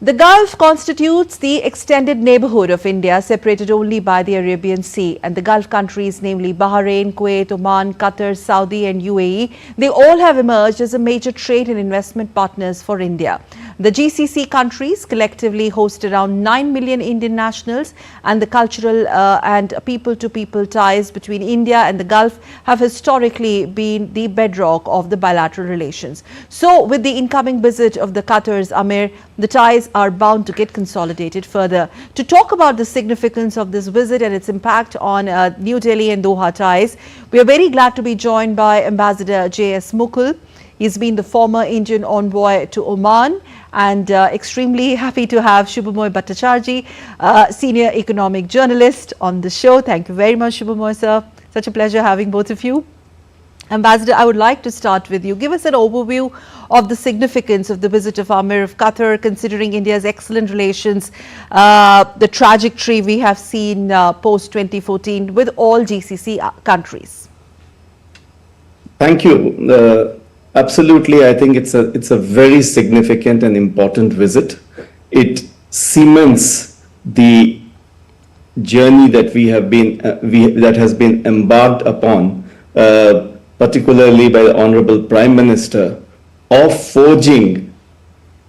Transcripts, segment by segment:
The Gulf constitutes the extended neighborhood of India, separated only by the Arabian Sea. And the Gulf countries, namely Bahrain, Kuwait, Oman, Qatar, Saudi and UAE, they all have emerged as a major trade and investment partners for India. The GCC countries collectively host around 9 million Indian nationals, and the cultural and people-to-people ties between India and the Gulf have historically been the bedrock of the bilateral relations. So, with the incoming visit of the Qatar's Amir, the ties are bound to get consolidated further. To talk about the significance of this visit and its impact on New Delhi and Doha ties, we are very glad to be joined by Ambassador J.S. Mukul. He's been the former Indian envoy to Oman, and extremely happy to have Subhomoy Bhattacharjee, senior economic journalist, on the show. Thank you very much, Subhomoy, sir. Such a pleasure having both of you. Ambassador, I would like to start with you. Give us an overview of the significance of the visit of Amir of Qatar, considering India's excellent relations, the trajectory we have seen post-2014 with all GCC countries. Thank you. Absolutely, I think it's a very significant and important visit. It cements the journey that we have been that has been embarked upon, particularly by the Honorable Prime Minister, of forging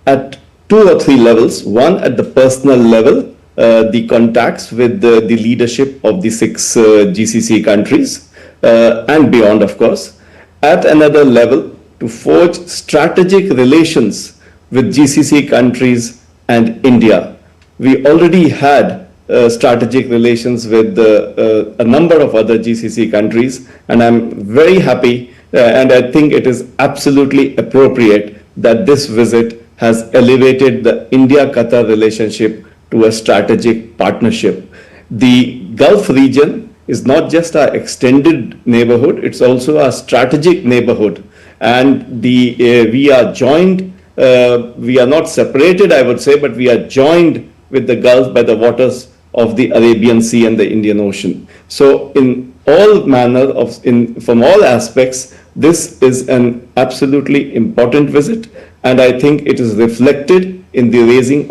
at 2 or 3 levels. One, at the personal level, the contacts with the leadership of the 6 GCC countries and beyond, of course. At another level, to forge strategic relations with GCC countries and India. We already had strategic relations with a number of other GCC countries, and I'm very happy and I think it is absolutely appropriate that this visit has elevated the India-Qatar relationship to a strategic partnership. The Gulf region is not just our extended neighborhood, it's also a strategic neighborhood. And we are joined, we are not separated, I would say, but we are joined with the Gulf by the waters of the Arabian Sea and the Indian Ocean. So in all manner from all aspects, this is an absolutely important visit, and I think it is reflected in the raising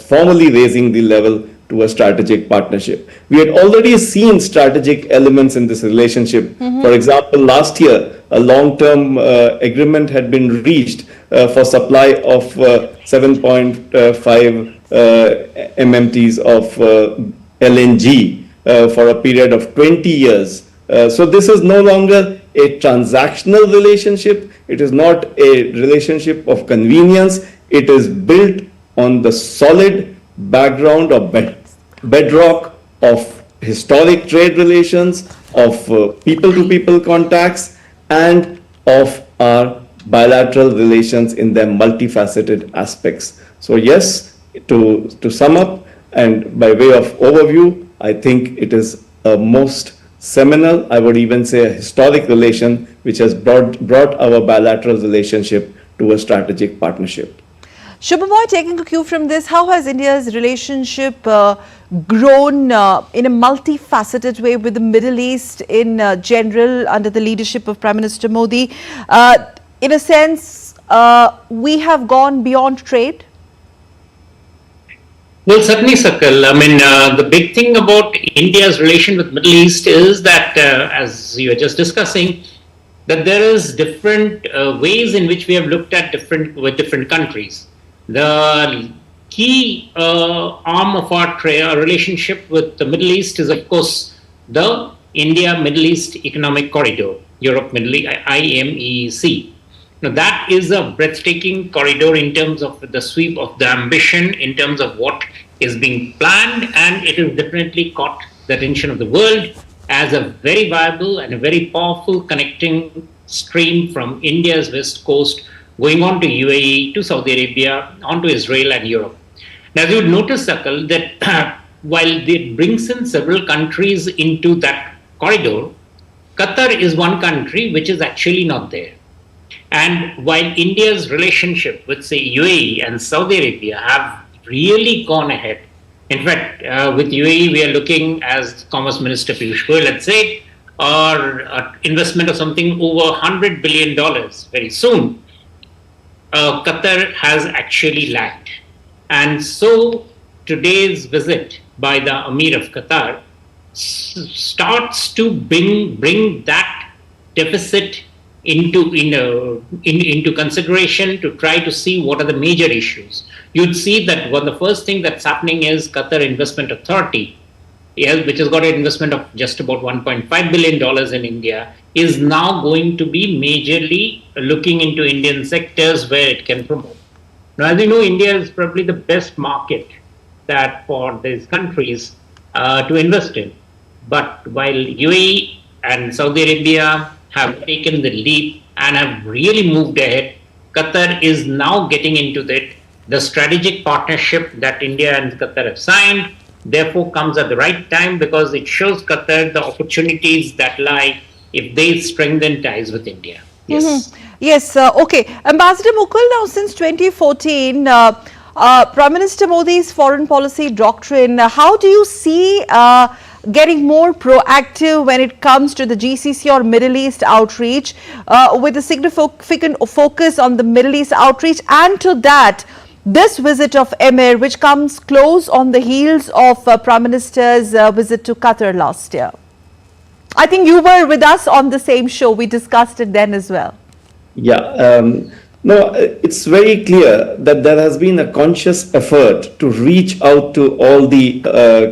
formally raising the level to a strategic partnership. We had already seen strategic elements in this relationship. For example, last year, a long-term agreement had been reached for supply of 7.5 MMTs of LNG for a period of 20 years. So this is no longer a transactional relationship. It is not a relationship of convenience. It is built on the solid background of bedrock of historic trade relations, of people-to-people contacts, and of our bilateral relations in their multifaceted aspects. So yes, to sum up and by way of overview, I think it is a most seminal, I would even say a historic relation, which has brought our bilateral relationship to a strategic partnership. Subhomoy, taking a cue from this, how has India's relationship grown in a multifaceted way with the Middle East in general under the leadership of Prime Minister Modi? In a sense, we have gone beyond trade? Well, certainly, Sakal. I mean, the big thing about India's relation with Middle East is that, as you were just discussing, that there is different ways in which we have looked at different countries. The key arm of our relationship with the Middle East is, of course, the India-Middle East Economic Corridor, Europe-Middle East, IMEC. Now, that is a breathtaking corridor in terms of the sweep of the ambition, in terms of what is being planned, and it has definitely caught the attention of the world as a very viable and a very powerful connecting stream from India's west coast going on to UAE, to Saudi Arabia, on to Israel and Europe. Now, you would notice, Sakal, that while it brings in several countries into that corridor, Qatar is one country which is actually not there. And while India's relationship with, say, UAE and Saudi Arabia have really gone ahead, in fact, with UAE, we are looking, as Commerce Minister Piyush Goyal had said, our investment of something over $100 billion very soon. Qatar has actually lagged. And so today's visit by the Amir of Qatar starts to bring that deficit into consideration to try to see what are the major issues. You'd see that the first thing that's happening is Qatar Investment Authority, yes, which has got an investment of just about $1.5 billion in India, is now going to be majorly looking into Indian sectors where it can promote. Now, as you know, India is probably the best market that for these countries to invest in. But while UAE and Saudi Arabia have taken the leap and have really moved ahead, Qatar is now getting into the strategic partnership that India and Qatar have signed. Therefore, comes at the right time because it shows Qatar the opportunities that lie if they strengthen ties with India. Yes. Yes, okay. Ambassador Mukul, now since 2014, Prime Minister Modi's foreign policy doctrine, how do you see getting more proactive when it comes to the GCC or Middle East outreach, with a significant focus on the Middle East outreach, and to that, this visit of Emir, which comes close on the heels of Prime Minister's visit to Qatar last year? I think you were with us on the same show. We discussed it then as well. Yeah, no, it's very clear that there has been a conscious effort to reach out to all the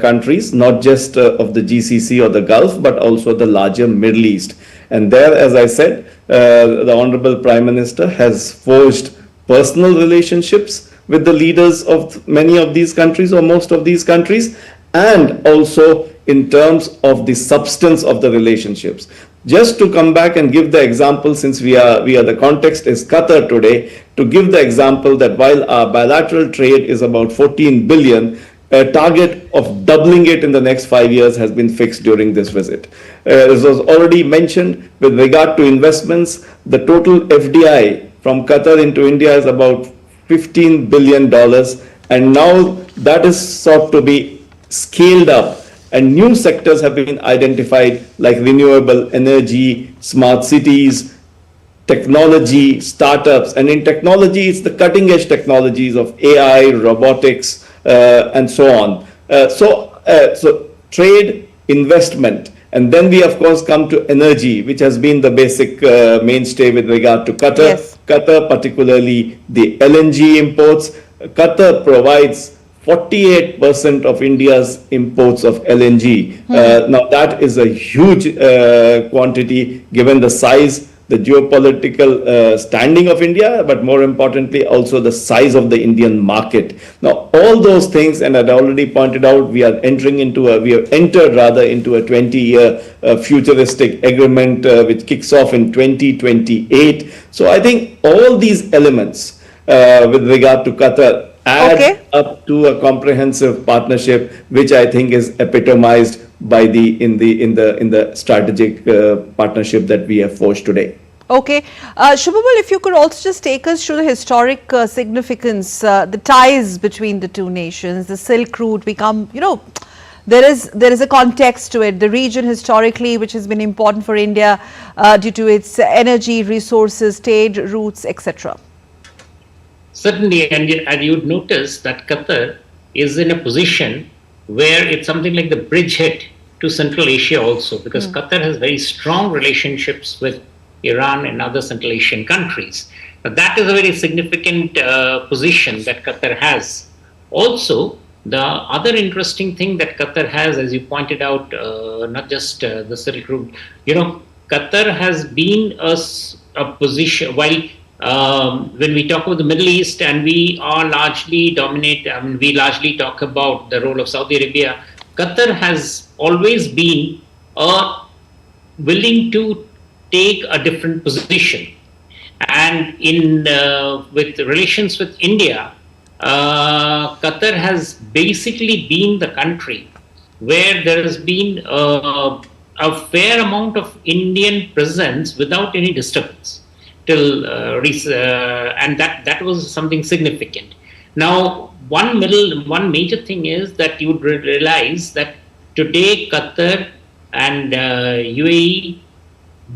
countries, not just of the GCC or the Gulf, but also the larger Middle East. And there, as I said, the Honorable Prime Minister has forged personal relationships with the leaders of many of these countries or most of these countries, and also in terms of the substance of the relationships. Just to come back and give the example, since we are the context is Qatar today, to give the example that while our bilateral trade is about 14 billion, a target of doubling it in the next 5 years has been fixed during this visit. As was already mentioned, with regard to investments, the total FDI from Qatar into India is about $15 billion, and now that is sought to be scaled up, and new sectors have been identified like renewable energy, smart cities, technology, startups. And in technology, it's the cutting edge technologies of AI, robotics, and so on. So trade, investment, and then we of course come to energy, which has been the basic mainstay with regard to Qatar. Yes. Qatar, particularly the LNG imports. Qatar provides 48% of India's imports of LNG. Now that is a huge quantity given the size, the geopolitical standing of India, but more importantly also the size of the Indian market. Now all those things, and I'd already pointed out, we have entered into a 20-year futuristic agreement which kicks off in 2028. So I think all these elements with regard to Qatar add up to a comprehensive partnership, which I think is epitomized by in the strategic partnership that we have forged today. Okay, Subhomoy, if you could also just take us through the historic significance, the ties between the two nations, the Silk Route become, there is a context to it. The region historically, which has been important for India due to its energy, resources, trade routes, etc. Certainly, and you'd notice that Qatar is in a position where it's something like the bridgehead to Central Asia also, because Qatar has very strong relationships with Iran and other Central Asian countries. Now, that is a very significant position that Qatar has. Also, the other interesting thing that Qatar has, as you pointed out, not just the Silk Route, Qatar has been a position, while when we talk about the Middle East and we are largely we largely talk about the role of Saudi Arabia, Qatar has always been willing to take a different position. And with relations with India, Qatar has basically been the country where there has been a fair amount of Indian presence without any disturbance. And that was something significant. Now, one major thing is that you would realize that today Qatar and UAE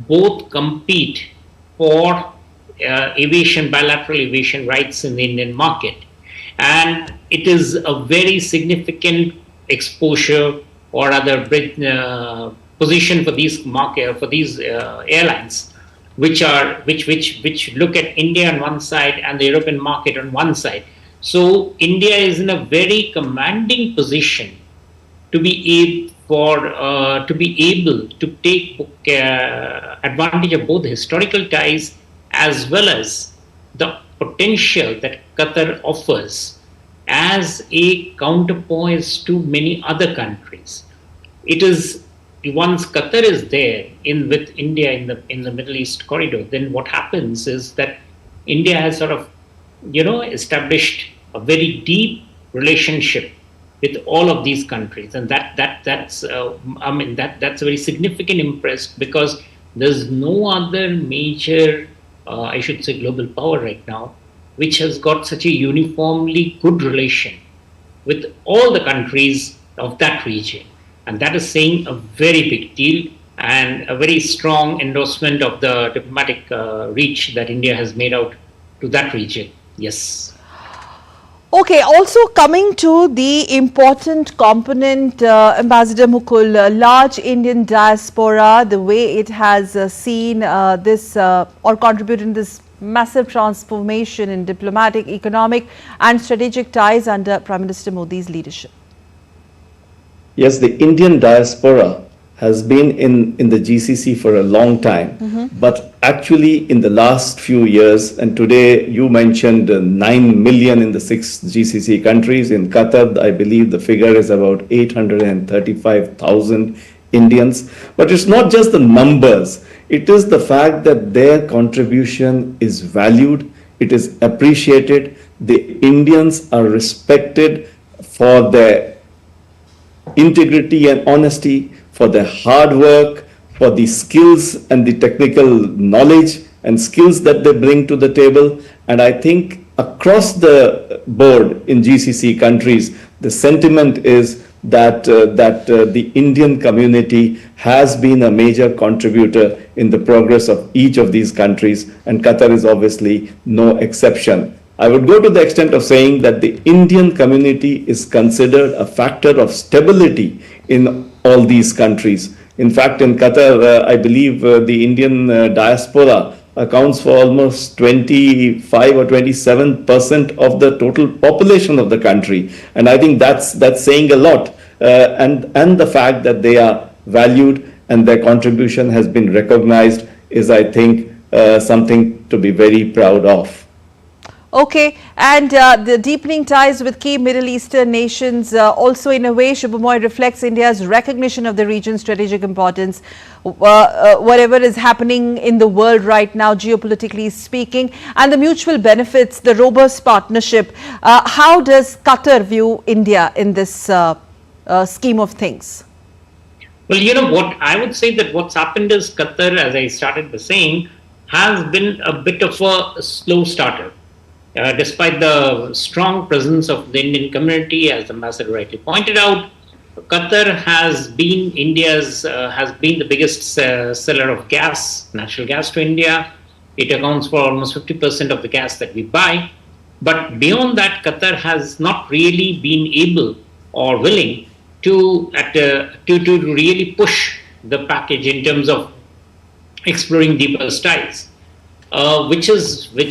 both compete for bilateral aviation rights in the Indian market. And it is a very significant exposure or other position for these airlines, which look at India on one side and the European market on one side. So India is in a very commanding position to be able to take advantage of both the historical ties as well as the potential that Qatar offers as a counterpoise to many other countries. It is once Qatar is there with India in the Middle East corridor, then what happens is that India has sort of established a very deep relationship with all of these countries, and that's a very significant impress, because there's no other major I should say global power right now which has got such a uniformly good relation with all the countries of that region. And that is saying a very big deal and a very strong endorsement of the diplomatic reach that India has made out to that region. Yes. Okay, also coming to the important component, Ambassador Mukul, large Indian diaspora, the way it has seen this or contributed in this massive transformation in diplomatic, economic and strategic ties under Prime Minister Modi's leadership. Yes, the Indian diaspora has been in the GCC for a long time, but actually in the last few years, and today you mentioned 9 million in the 6 GCC countries. In Qatar, I believe the figure is about 835,000 Indians. But it's not just the numbers, it is the fact that their contribution is valued, it is appreciated. The Indians are respected for their integrity and honesty, for their hard work, for the skills and the technical knowledge and skills that they bring to the table. And I think across the board in GCC countries, the sentiment is that the Indian community has been a major contributor in the progress of each of these countries, and Qatar is obviously no exception. I would go to the extent of saying that the Indian community is considered a factor of stability in all these countries. In fact, in Qatar, I believe the Indian diaspora accounts for almost 25 or 27% of the total population of the country. And I think that's saying a lot. And the fact that they are valued and their contribution has been recognized is, I think, something to be very proud of. Okay, and the deepening ties with key Middle Eastern nations also in a way, Subhomoy, reflects India's recognition of the region's strategic importance, whatever is happening in the world right now, geopolitically speaking, and the mutual benefits, the robust partnership. How does Qatar view India in this scheme of things? Well, what I would say that what's happened is Qatar, as I started by saying, has been a bit of a slow starter. Despite the strong presence of the Indian community, as the ambassador rightly pointed out, Qatar has been the biggest seller of gas, natural gas to India. It accounts for almost 50% of the gas that we buy. But beyond that, Qatar has not really been able or willing to really push the package in terms of exploring deeper ties. Which has been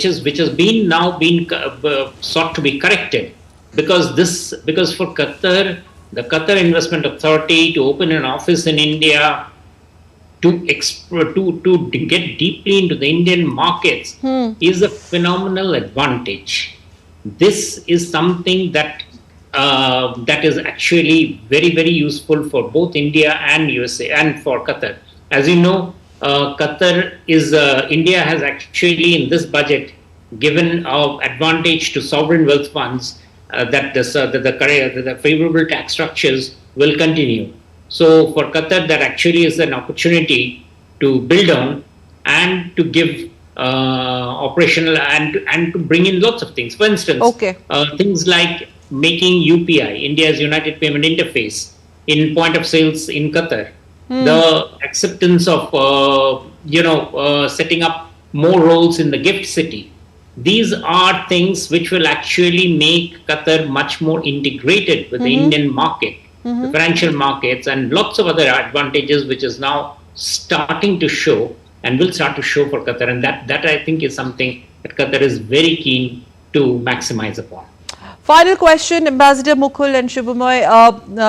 sought to be corrected, because for Qatar, the Qatar Investment Authority to open an office in India, to get deeply into the Indian markets is a phenomenal advantage. This is something that is actually very, very useful for both India and USA and for Qatar. As you know, India has actually in this budget given advantage to sovereign wealth funds that the favorable tax structures will continue. So for Qatar, that actually is an opportunity to build on and to give operational and to bring in lots of things. For instance, things like making UPI, India's United Payment Interface, in point of sales in Qatar. The acceptance of setting up more roles in the gift city. These are things which will actually make Qatar much more integrated with the Indian market, the financial markets, and lots of other advantages which is now starting to show and will start to show for Qatar. And that I think is something that Qatar is very keen to maximize upon. Final question, Ambassador Mukul and Subhomoy.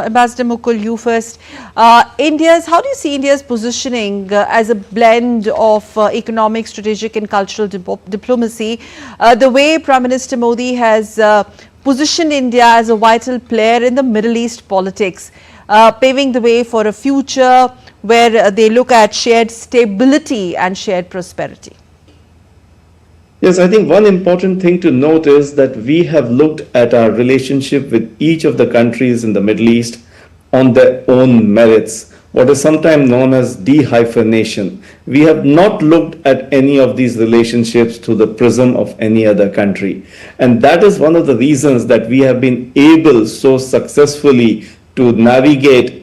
Ambassador Mukul, you first. How do you see India's positioning as a blend of economic, strategic and cultural diplomacy? The way Prime Minister Modi has positioned India as a vital player in the Middle East politics, paving the way for a future where they look at shared stability and shared prosperity. Yes, I think one important thing to note is that we have looked at our relationship with each of the countries in the Middle East on their own merits, what is sometimes known as de-hyphenation. We have not looked at any of these relationships through the prism of any other country. And that is one of the reasons that we have been able so successfully to navigate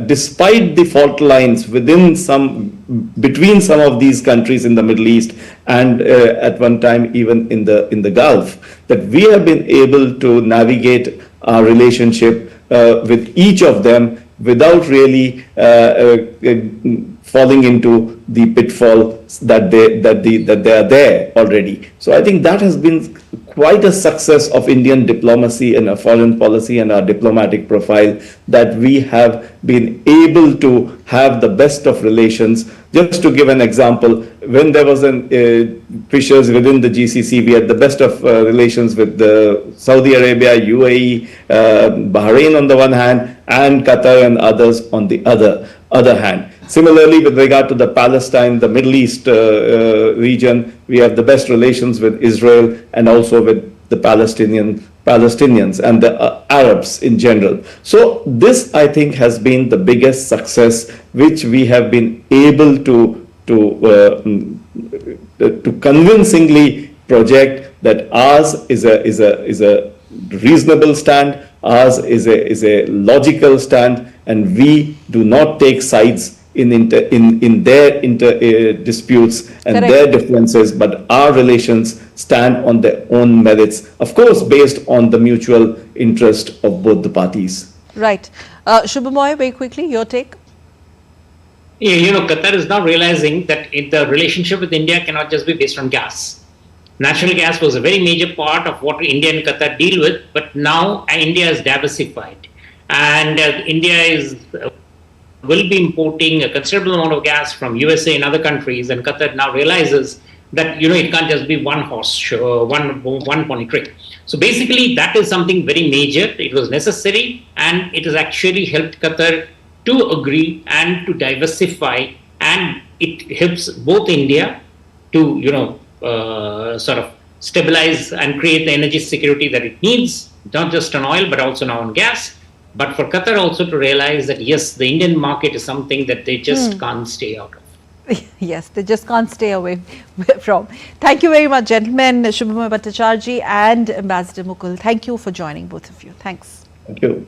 despite the fault lines between some of these countries in the Middle East and at one time even in the Gulf, that we have been able to navigate our relationship with each of them without really falling into the pitfalls that they are there already. So I think that has been quite a success of Indian diplomacy and our foreign policy and our diplomatic profile, that we have been able to have the best of relations. Just to give an example, when there was fissures within the GCC, we had the best of relations with Saudi Arabia, UAE, Bahrain on the one hand, and Qatar and others on the other hand. Similarly, with regard to the Palestine, the Middle East region, we have the best relations with Israel and also with the Palestinians and the Arabs in general. So this, I think, has been the biggest success which we have been able to convincingly project, that ours is a reasonable stand, ours is a logical stand, and we do not take sides in their disputes and Correct. their differences, but our relations stand on their own merits, of course, based on the mutual interest of both the parties. Right. Subhomoy, very quickly, your take. Yeah, Qatar is now realizing that the relationship with India cannot just be based on gas. Natural gas was a very major part of what India and Qatar deal with, but now India is diversified, and India will be importing a considerable amount of gas from USA and other countries, and Qatar now realizes that it can't just be one horse show, one pony trick. So basically, that is something very major. It was necessary, and it has actually helped Qatar to agree and to diversify, and it helps both India to sort of stabilize and create the energy security that it needs, not just on oil but also now on gas. But for Qatar also to realize that yes, the Indian market is something that they just can't stay out of. Yes, they just can't stay away from. Thank you very much, gentlemen. Subhomoy Bhattacharjee and Ambassador Mukul. Thank you for joining, both of you. Thanks. Thank you.